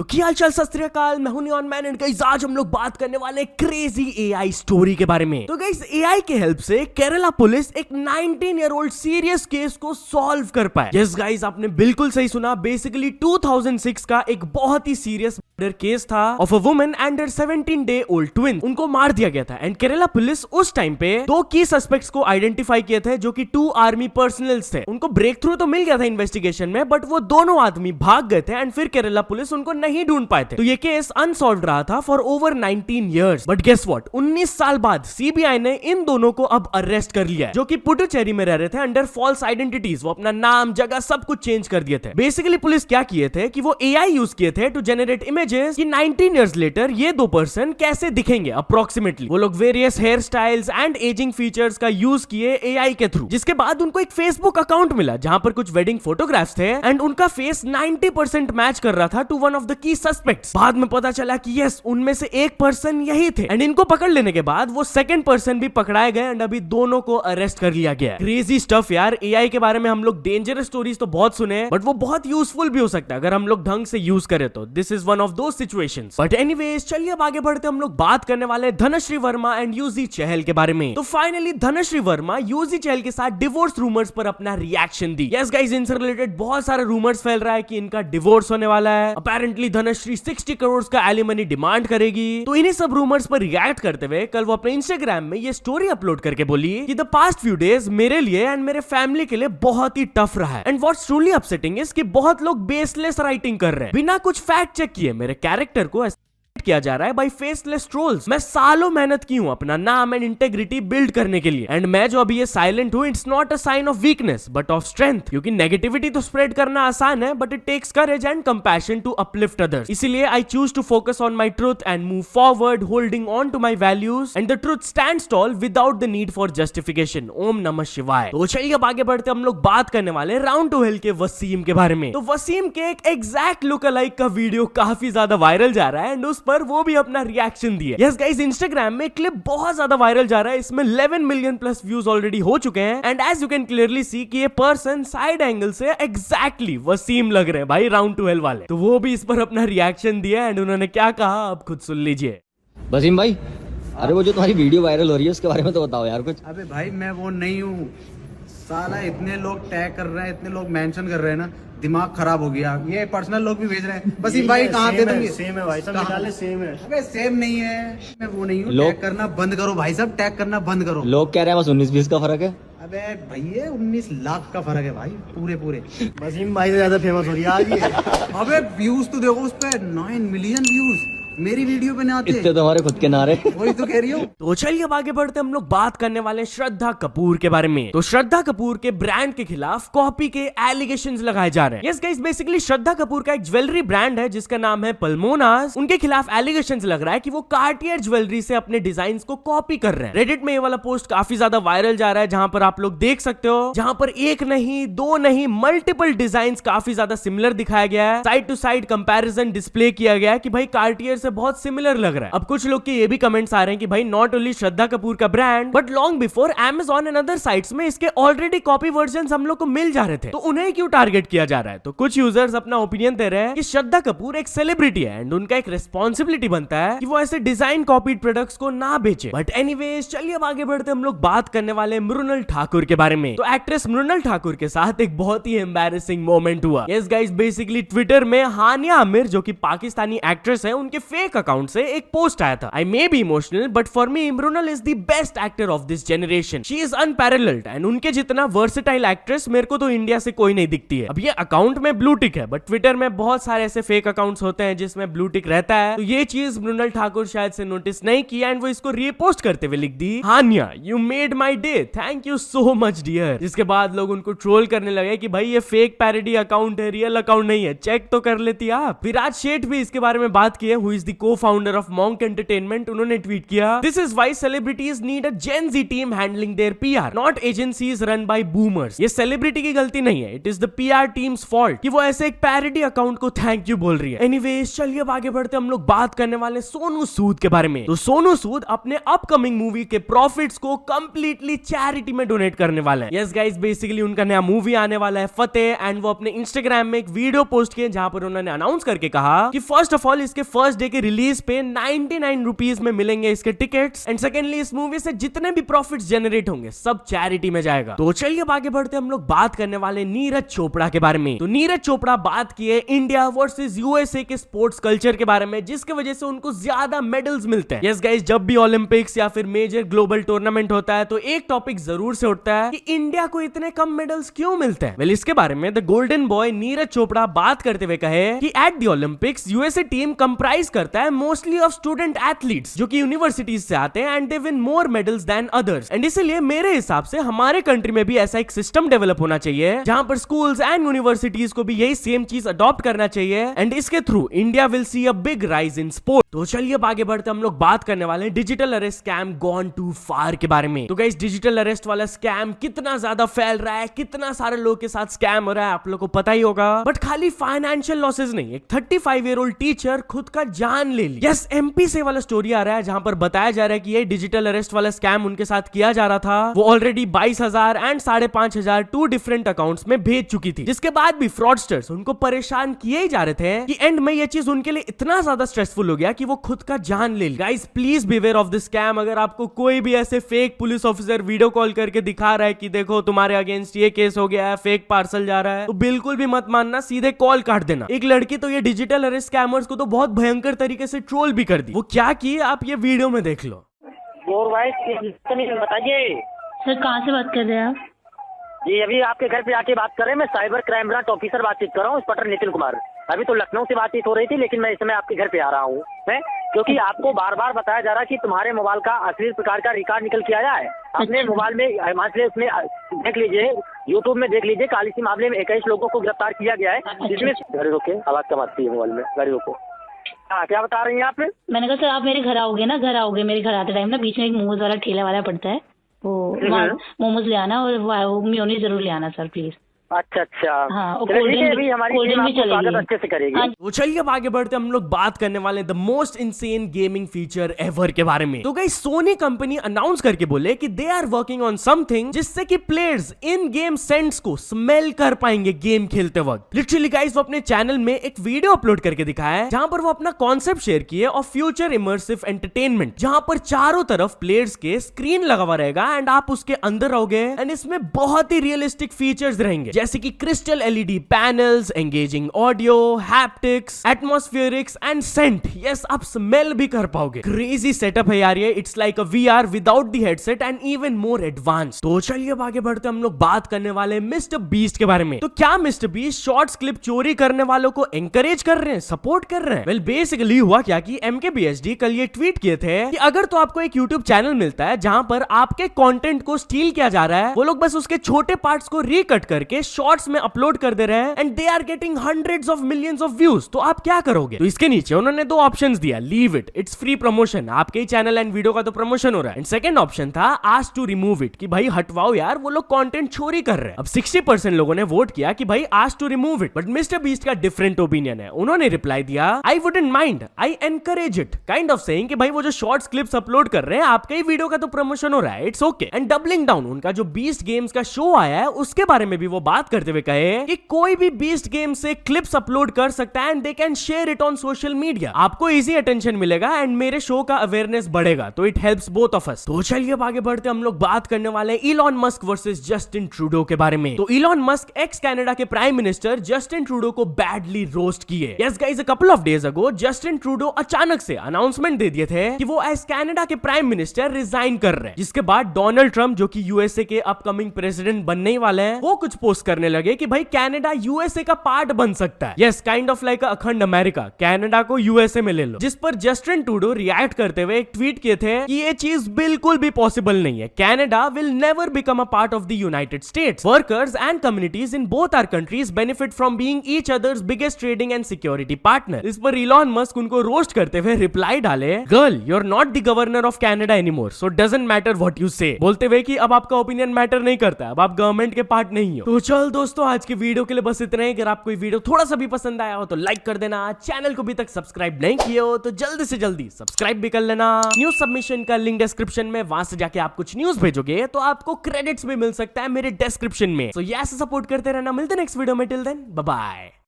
तो क्या हालचाल, सत श्री अकाल, मैं हूं नियॉन मैन एंड गाइस आज हम लोग बात करने वाले क्रेजी एआई स्टोरी के बारे में। तो गाइस एआई के हेल्प से केरला पुलिस एक 19-year-old सीरियस केस को सॉल्व कर पाए। यस गाइस, आपने बिल्कुल सही सुना। बेसिकली 2006 का एक बहुत ही सीरियस मर्डर केस था of a woman and 17-day-old twin. उनको मार दिया गया था एंड केरला पुलिस उस टाइम पे 2 की सस्पेक्ट्स को आइडेंटिफाई किए थे जो कि 2 आर्मी पर्सनल्स थे। उनको ब्रेक थ्रू तो मिल गया था इन्वेस्टिगेशन में, बट वो दोनों आदमी भाग गए थे एंड फिर केरला पुलिस उनको नहीं ढूंढ पाए थे। तो ये केस अनसॉल्व रहा था for over 19 years। But guess what, 19 साल बाद सीबीआई ने इन दोनों को अब अरेस्ट कर लिया है, जो कि पुडुचेरी में रह रहे थे अंडर फॉल्स आइडेंटिटीज। वो अपना नाम, जगह सब कुछ चेंज कर दिए थे। बेसिकली पुलिस क्या किए थे कि वो एआई यूज किए थे टू जनरेट इमेजेस कि 19 years लेटर ये 2 पर्सन कैसे दिखेंगे अप्रोक्सीमेटली। वो लोग various hairstyles and ageing features का यूज किए एआई के थ्रू, जिसके बाद उनको एक फेसबुक अकाउंट मिला जहां पर कुछ वेडिंग फोटोग्राफ्स थे एंड उनका फेस 90% मैच कर रहा था to one of the key suspects. बाद में पता चला कि यस, उनमें से एक पर्सन यही थे एंड इनको पकड़ लेने के बाद वो सेकंड पर्सन भी पकड़ाए गए एंड अभी दोनों को अरेस्ट कर लिया गया। क्रेजी स्टफ यार। एआई के बारे में हम लोग डेंजरस स्टोरीज तो बहुत सुने, बट वो बहुत यूजफुल भी हो सकता है अगर हम लोग ढंग से यूज करें तो। This is one of those situations. But anyways, चलिए अब आगे बढ़ते हम लोग बात करने वाले धनश्री वर्मा एंड यूजी चहल के बारे में। तो फाइनली धनश्री वर्मा यूजी चहल के साथ डिवोर्स रूमर्स पर अपना रिएक्शन दी। यस गाइस, इनसे रिलेटेड बहुत सारे रूमर्स फैल रहा है कि इनका डिवोर्स होने वाला है। अपेरेंटली धनश्री 60 करोड़ का एलिमनी डिमांड करेगी। तो इन्हीं सब रूमर्स पर रिएक्ट करते हुए कल वो अपने इंस्टाग्राम में ये स्टोरी अपलोड करके बोली कि द पास्ट फ्यू डेज मेरे लिए एंड मेरे फैमिली के लिए बहुत ही टफ रहा है and what's truly upsetting is कि बहुत लोग बेसलेस राइटिंग कर रहे हैं, बिना कुछ फैक्ट चेक किए मेरे कैरेक्टर को किया जा रहा है बाय फेसलेस ट्रोल्स। मैं सालों मेहनत की हूं अपना नाम एंड इंटेग्रिटी बिल्ड करने के लिए एंड मैं जो अभी ये साइलेंट हूं, it's not a sign of weakness but of strength. क्योंकि नेगेटिविटी तो स्प्रेड करना आसान है, but it takes courage and compassion to uplift others. इसीलिए I choose to focus on my truth and move forward holding on to my values and the truth stands tall without the need for justification. ओम नमः शिवाय। तो चलिए अब आगे बढ़ते हम लोग बात करने वाले राउंड टू हेल के वसीम के बारे में। तो वसीम के एक एग्जैक्ट लुक अलाइक का वीडियो काफी ज्यादा वायरल जा रहा है एंड उस पर वो भी अपना रिएक्शन दिया। यस गाइस, इंस्टाग्राम में क्लिप बहुत ज्यादा वायरल जा रहा है। इसमें 11 मिलियन प्लस व्यूज ऑलरेडी हो चुके हैं and as you can clearly see कि ये पर्सन साइड एंगल से एग्जैक्टली वसीम लग रहे हैं भाई, राउंड टू हेल वाले। तो वो भी इस पर अपना रिएक्शन दिया एंड उन्होंने क्या कहा अब खुद सुन लीजिए। वसीम भाई, अरे वो जो तुम्हारी वीडियो वायरल हो रही है उसके बारे में तो बताओ यार कुछ। अबे भाई, मैं वो नहीं हूँ साला। इतने लोग टैग कर रहे हैं, इतने लोग मेंशन कर रहे हैं ना, दिमाग खराब हो गया। ये पर्सनल लोग भी भेज रहे हैं। वसीम भाई कहाँ थे तुम? सेम है भाई, सब निकाले सेम है। अबे सेम नहीं है, मैं वो नहीं हूँ। लोग- टैग करना बंद करो भाई साहब, टैग करना बंद करो। लोग कह रहे हैं बस 19-20 का फर्क है। अबे भैया 19 लाख का फर्क है भाई, पूरे पूरे। वसीम भाई से ज्यादा फेमस हो रही है आज ये। अबे व्यूज तो देखो उस पे 9 मिलियन व्यूज, मेरी वीडियो पे नहीं आते। इतने तो हमारे खुद के नारे। वही तो कह रही हूँ। तो चलिए अब आगे बढ़ते हम लोग बात करने वाले श्रद्धा कपूर के बारे में। तो श्रद्धा कपूर के ब्रांड के खिलाफ कॉपी के एलिगेशंस लगाए जा रहे हैं। Yes guys, basically Shraddha Kapoor का एक ज्वेलरी ब्रांड है जिसका नाम है पल्मोनास। उनके खिलाफ एलिगेशंस लग रहा है कि वो कार्टियर ज्वेलरी से अपने डिजाइन्स को कॉपी कर रहे हैं। रेडिट में ये वाला पोस्ट काफी ज्यादा वायरल जा रहा है, जहां पर आप लोग देख सकते हो, जहां पर एक नहीं, 2 नहीं, मल्टीपल डिजाइन्स काफी ज्यादा सिमिलर दिखाया गया है। Side to side comparison display किया गया है कि भाई कार्टियर से बहुत सिमिलर लग रहा है। अब कुछ लोग के ये भी कमेंट्स आ रहे हैं कि भाई नॉट ओनली श्रद्धा कपूर का brand but long before Amazon and other sites में इसके ऑलरेडी कॉपी वर्जन्स हम लोग को मिल जा रहे थे, तो उन्हें क्यों टारगेट किया जा रहा है? तो कुछ यूजर्स अपना ओपिनियन दे रहे हैं कि श्रद्धा कपूर एक सेलिब्रिटी है एंड उनका एक रिस्पॉन्सिबिलिटी बनता है कि वो ऐसे डिजाइन कॉपीड प्रोडक्ट्स को ना बेचे। बट एनीवेज, चलिए अब आगे बढ़ते हम लोग बात करने वाले मृणाल ठाकुर के बारे में। तो एक्ट्रेस मृणाल ठाकुर के साथ एक बहुत ही एम्बैरेसिंग मोमेंट हुआ। यस गाइस, बेसिकली ट्विटर में हानिया आमिर, जो कि पाकिस्तानी एक्ट्रेस है, उनके फेक अकाउंट से एक पोस्ट आया था। I may be emotional but for me Mrunal is the best actor of this generation. She is unparalleled and उनके जितना वर्सेटाइल एक्ट्रेस मेरे को तो इंडिया से कोई नहीं दिखती है। अब ये अकाउंट में ब्लू टिक है, बट ट्विटर में बहुत सारे ऐसे फेक अकाउंट्स होते हैं जिसमें ब्लू टिक रहता है। तो ये चीज मृणाल ठाकुर शायद से नोटिस नहीं की एंड वो इसको रीपोस्ट करते हुए लिख दी, Hania you made my day, thank you so much dear. जिसके बाद लोग उनको ट्रोल करने लगे कि भाई ये फेक पैरोडी अकाउंट है, रियल अकाउंट नहीं है, चेक तो कर लेती आप। विराट शेठ भी इसके बारे में बात की है, who is is the co-founder of Monk Entertainment, उन्होंने ट्वीट किया, this is why celebrities need a Gen Z team handling their PR, not agencies run by boomers. ये सेलिब्रिटी की गलती नहीं है, it is the PR teams fault कि वो ऐसे एक पैरोडी अकाउंट को थैंक यू बोल रही है। एनीवेज चलिए अब आगे बढ़ते, हम लोग बात करने वाले सोनू सूद के बारे में। तो सोनू सूद अपने अपकमिंग मूवी के प्रॉफिट्स को कंप्लीटली चैरिटी में डोनेट करने वाले हैं। यस गाइस, बेसिकली उनका नया मूवी आने वाला है फतेह, एंड वो अपने इंस्टाग्राम में एक वीडियो पोस्ट किए जहां पर उन्होंने अनाउंस करके कहा कि फर्स्ट ऑफ ऑल इसके फर्स्ट डे के रिलीज पे 99 रुपीज में मिलेंगे इसके टिकट्स, एंड सेकेंडली इस मूवी से जितने भी प्रॉफिट्स जनरेट होंगे सब चैरिटी में जाएगा। तो चलिए अब आगे बढ़ते, हम लोग बात करने वाले नीरज चोपड़ा के बारे में। तो नीरज चोपड़ा बात किए इंडिया वर्सेस यूएसए के स्पोर्ट्स कल्चर के बारे में, जिसकी वजह से उनको ज्यादा मेडल्स मिलते हैं। यस गाइस, जब भी ओलंपिक्स या फिर मेजर ग्लोबल टूर्नामेंट होता है तो एक टॉपिक जरूर से उठता है कि इंडिया को इतने कम मेडल्स क्यों मिलते हैं। वेल, इसके बारे में the golden boy Neeraj Chopra बात करते हुए कहे कि at the Olympics USA team comprise करता है मोस्टली ऑफ स्टूडेंट एथलीट्स जो कि यूनिवर्सिटीज से आते हैं, and they win more medals than others. And इसलिए मेरे हिसाब से हमारे कंट्री में भी ऐसा एक सिस्टम डेवलप होना चाहिए जहां पर स्कूल्स एंड यूनिवर्सिटीज को भी यही सेम चीज अडॉप्ट करना चाहिए, एंड इसके through India will see a big rise in sport. तो चलिए अब आगे बढ़ते, हम लोग बात करने वाले हैं digital arrest scam gone too far के बारे में। तो गाइस, डिजिटल अरेस्ट वाला स्कैम कितना ज्यादा फैल रहा है, कितना सारे लोगों के साथ स्कैम हो रहा है, आप लोगों को पता ही होगा। बट खाली फाइनेंशियल लॉसेस नहीं, एक 35 ईयर ओल्ड टीचर खुद का जान ले ली। यस, एमपी से वाला स्टोरी आ रहा है जहां पर बताया जा रहा है कि ये डिजिटल अरेस्ट वाला स्कैम उनके साथ किया जा रहा था। वो already 22,000 and 5,500 two different accounts में भेज चुकी थी, जिसके बाद भी फ्रॉडस्टर्स उनको परेशान किए ही जा रहे थे कि एंड में ये चीज उनके लिए इतना ज्यादा स्ट्रेसफुल हो गया कि वो खुद का जान ले ली। Guys, please beware of this scam. अगर आपको कोई भी ऐसे fake police officer video call करके दिखा रहा है कि देखो तुम्हारे अगेंस्ट ये केस हो गया है, फेक पार्सल जा रहा है, तो बिल्कुल भी मत मानना, सीधे कॉल काट देना। एक लड़की तो ये डिजिटल अरेस्ट स्कैमर्स को तो बहुत भयंकर तरीके से ट्रोल भी कर दी। वो क्या की आप ये वीडियो में देख लो। बताइए सर, कहाँ से बात कर रहे हैं आप? जी, अभी आपके घर पे आके बात कर रहे हैं। मैं साइबर क्राइम ब्रांच ऑफिसर बातचीत कर रहा हूँ, इंस्पेक्टर नितिन कुमार। अभी तो लखनऊ से बातचीत हो रही थी, लेकिन मैं इस समय आपके घर पे आ रहा हूँ, क्योंकि आपको बार बार बताया जा रहा है कि तुम्हारे मोबाइल का अश्लील प्रकार का रिकॉर्ड निकल के आया है अपने मोबाइल में। हिमाचल उसमें देख लीजिए, यूट्यूब में देख लीजिए, काल इसी मामले में 21 लोगों को गिरफ्तार किया गया है, जिसमें गाड़ी रोके, आवाज कम आती है मोबाइल में, गाड़ी रोको। हाँ, क्या बता रही हैं आप? मैंने कहा सर आप मेरे घर आओगे ना, घर आओगे मेरे घर आते टाइम ना, बीच में एक मोमोज वाला ठेला वाला पड़ता है, वो मोमोज ले आना और मेयोनीज जरूर ले आना सर प्लीज। अच्छा अच्छा, हाँ, अभी हमारी टीम आपको स्वागत अच्छे से करेगी। तो चलिए अब आगे बढ़ते, हम लोग बात करने वाले the most insane gaming feature ever के बारे में। तो गाइस, सोनी कंपनी अनाउंस करके बोले कि they are working on something जिससे कि प्लेयर्स इन गेम सेंट्स को स्मेल कर पाएंगे गेम खेलते वक्त। लिटरली गाइस, वो अपने चैनल में एक वीडियो अपलोड करके दिखाया है जहां पर वो अपना कॉन्सेप्ट शेयर किए ऑफ फ्यूचर इमर्सिव एंटरटेनमेंट, जहां पर चारों तरफ प्लेयर्स के स्क्रीन लगा हुआ रहेगा एंड आप उसके अंदर रहोगे, एंड इसमें बहुत ही रियलिस्टिक फीचर्स रहेंगे जैसे कि crystal LED panels, engaging audio, haptics, atmospherics and scent. Yes, आप स्मेल भी कर पाओगे। क्रेजी सेटअप है यार ये। It's like a VR without the headset and even more advance. तो चलिए अब आगे बढ़ते, हम लोग बात करने वाले मिस्टर बीस्ट के बारे में। तो क्या मिस्टर बीस्ट शॉर्ट्स क्लिप चोरी करने वालों को एंकरेज कर रहे हैं, सपोर्ट कर रहे हैं? वेल, बेसिकली हुआ क्या कि MKBHD कल ये ट्वीट किए थे कि अगर तो आपको एक यूट्यूब चैनल मिलता है जहां पर आपके कंटेंट को स्टील किया जा रहा है, वो लोग बस उसके छोटे पार्ट्स को रीकट करके शॉर्ट्स में अपलोड कर दे रहे हैं and they are getting hundreds of millions of views, तो आप क्या करोगे? तो इसके नीचे उन्होंने दो ऑप्शंस दिया, leave it, it's free promotion, आपके ही चैनल एंड वीडियो का तो प्रमोशन हो रहा है, एंड सेकंड ऑप्शन था आस्क टू रिमूव इट, कि भाई हटवाओ यार, वो लोग कंटेंट चोरी कर रहे हैं। अब 60% लोगों ने वोट किया कि भाई ask to remove it, but Mr Beast का डिफरेंट ओपिनियन है। उन्होंने रिप्लाई दिया, I wouldn't mind, I encourage it, kind of saying कि भाई वो जो शॉर्ट्स क्लिप्स अपलोड कर रहे हैं, आपके ही वीडियो का तो प्रमोशन हो रहा है, it's okay. And doubling down, उनका जो बीस्ट गेम्स का शो आया है उसके बारे में भी वो बात करते हुए कहे कि कोई भी बीस्ट गेम से क्लिप्स अपलोड कर सकता है and they can share it on social media, आपको इजी अटेंशन मिलेगा एंड मेरे शो का अवेयरनेस बढ़ेगा, तो it helps both of us. तो चलिए अब आगे बढ़ते, हम लोग बात करने वाले हैं Elon Musk versus Justin Trudeau के बारे में। तो इलॉन मस्क एक्स कनाडा के प्राइम मिनिस्टर जस्टिन ट्रूडो को बैडली रोस्ट किए। Yes guys, a couple of days ago Justin Trudeau अचानक से अनाउंसमेंट दे दिए थे कि वो एज कनाडा के प्राइम मिनिस्टर रिजाइन कर रहे हैं, जिसके बाद डोनाल्ड ट्रंप, जो कि यूएसए के अपकमिंग प्रेसिडेंट बनने वाले हैं, वो कुछ पोस्ट करने लगे कि भाई कनाडा यूएसए का पार्ट बन सकता है। यस, काइंड ऑफ लाइक अखंड अमेरिका, कनाडा को यूएसए में ले लो। जिस पर जस्टिन ट्रूडो रिएक्ट करते हुए एक ट्वीट किए थे कि ये चीज बिल्कुल भी पॉसिबल नहीं है। Canada will never become a part of the United States. Workers and communities in both our countries benefit from being each others biggest trading and security partner. इस पर इलॉन मस्क उनको रोस्ट करते हुए reply डाले, girl you are not the governor of Canada anymore, so doesn't matter what you say. बोलते हुए कि अब आपका ओपिनियन मैटर नहीं करता, अब आप गवर्नमेंट के पार्ट नहीं हो। तो चल दोस्तों, आज की वीडियो के लिए बस इतना ही। अगर आपको ये वीडियो थोड़ा सा भी पसंद आया हो तो लाइक कर देना, चैनल को अभी तक सब्सक्राइब नहीं किए हो तो जल्दी से जल्दी सब्सक्राइब भी कर लेना। न्यूज सबमिशन का लिंक डिस्क्रिप्शन में, वहां से जाके आप कुछ न्यूज भेजोगे तो आपको क्रेडिट्स भी मिल सकता है मेरे डिस्क्रिप्शन में। सो ऐसे सपोर्ट करते रहना। मिलते हैं नेक्स्ट वीडियो में, टिल देन बाय बाय।